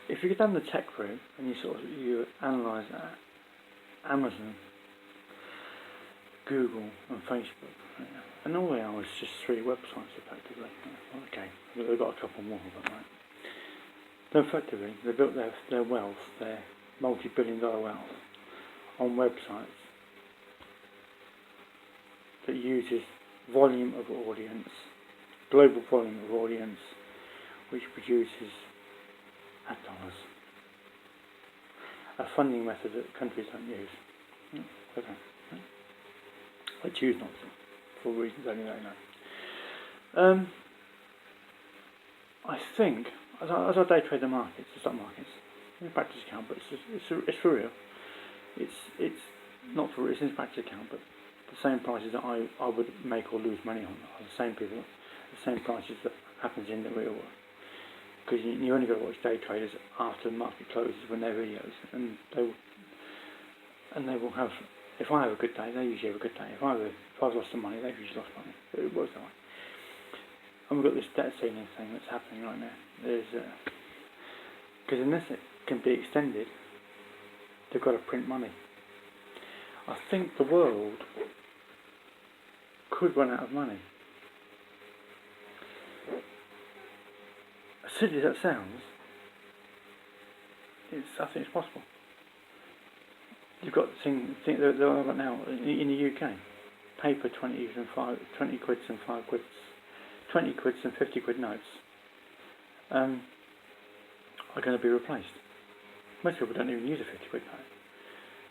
If you go down the tech route and you analyse that, Amazon, Google, and Facebook, and all they are is just 3 websites effectively. Okay, they've got a couple more, but right. So effectively, they built their wealth, their multi-billion-dollar wealth, on websites that uses volume of audience, global volume of audience, which produces ad dollars. A funding method that countries don't use. They don't. They choose not to, for reasons only they know. I think, as I day trade the markets, the stock markets, in practice account, but it's for real. It's not for it's in practice account, but the same prices that I would make or lose money on are the same people, the same prices that happens in the real world. Because you only got to watch day traders after the market closes when their videos, and they will have. If I have a good day, they usually have a good day. If I've lost some money, they've usually lost money. It works that way. And we've got this debt ceiling thing that's happening right now. There's because unless it can be extended, they've got to print money. I think the world could run out of money. As silly as that sounds, I think it's possible. You've got the thing that I've got now in the UK, paper 20 quids and 5 quids, 20 quids and 50 quid notes are going to be replaced. Most people don't even use a 50 quid note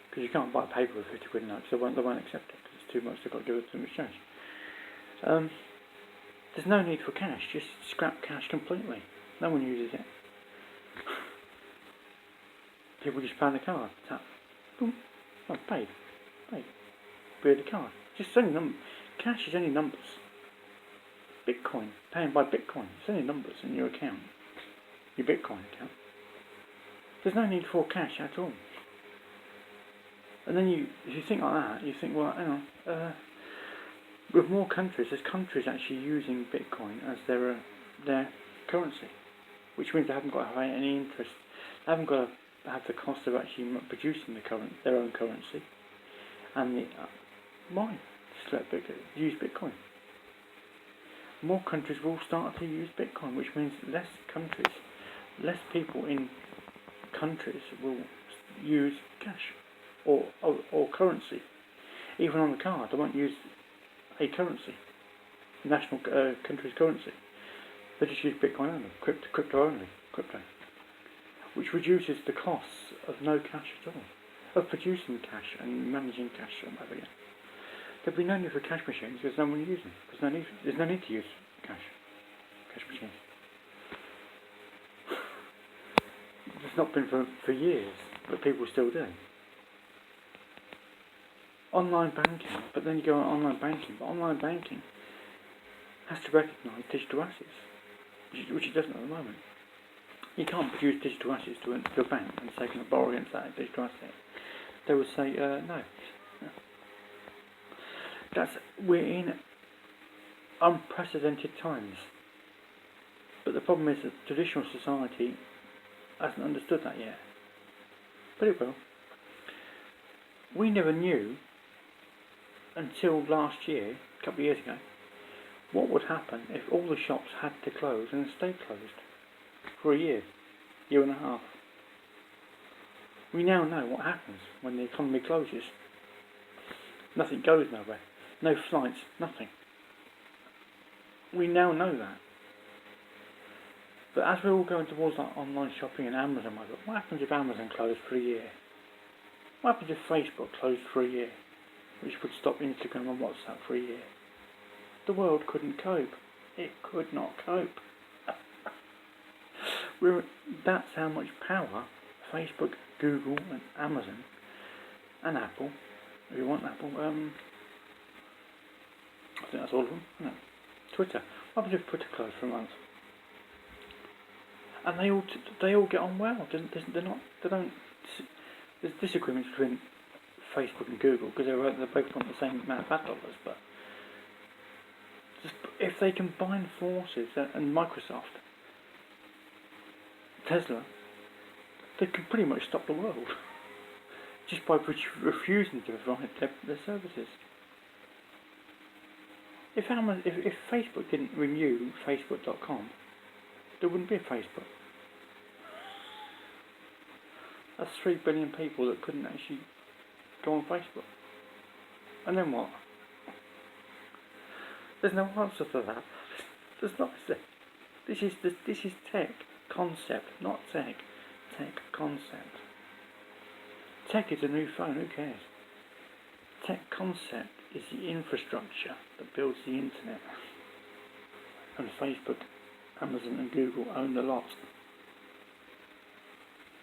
because you can't buy paper with 50 quid notes. They won't accept it because it's too much. They've got to give it too much change. There's no need for cash. Just scrap cash completely. No one uses it. People just pay the card. Tap. Boom. Oh, paid. Pay the card. Just only cash is only numbers. Bitcoin, paying by Bitcoin. It's only numbers in your account. Your Bitcoin account. There's no need for cash at all. And then if you think like that, you think, well, hang on. With more countries, there's countries actually using Bitcoin as their currency, which means they haven't got to have any interest. They haven't got to have the cost of actually producing their own currency. And why? Just use Bitcoin. More countries will start to use Bitcoin, which means less people in countries will use cash or currency. Even on the card, they won't use a currency, national country's currency. They just use Bitcoin only, crypto only, which reduces the costs of no cash at all, of producing cash and managing cash and whatever. There'll be no need for cash machines because no one uses them. There's no need to use cash machines. It's not been for years, but people still do. Online banking, but then you go on online banking, but online banking has to recognise digital assets, which it doesn't at the moment. You can't produce digital assets to a bank and say, can I borrow against that digital asset? They would say, no. We're in unprecedented times. But the problem is that traditional society hasn't understood that yet. But it will. We never knew until last year, a couple of years ago, what would happen if all the shops had to close and stay closed for a year and a half. We now know what happens when the economy closes. Nothing goes nowhere. No flights, nothing. We now know that. But as we're all going towards like online shopping and Amazon, what happens if Amazon closed for a year? What happens if Facebook closed for a year? Which would stop Instagram and WhatsApp for a year. The world couldn't cope. It could not cope. That's how much power Facebook, Google and Amazon and Apple, if you want Apple, I think that's all of them. No. Twitter. What happens if Twitter closed for a month? And they all get on well. There's disagreements between Facebook and Google because they both want the same amount of ad dollars, but if they combine forces, and Microsoft, Tesla, they can pretty much stop the world just by refusing to provide their services. If Facebook didn't renew Facebook.com, there wouldn't be a Facebook. That's 3 billion people that couldn't actually go on Facebook. And then what? There's no answer to that. There's not. This is tech concept, not tech. Tech concept. Tech is a new phone. Who cares? Tech concept is the infrastructure that builds the internet. And Facebook, Amazon, and Google own the lot.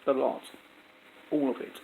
The lot. All of it.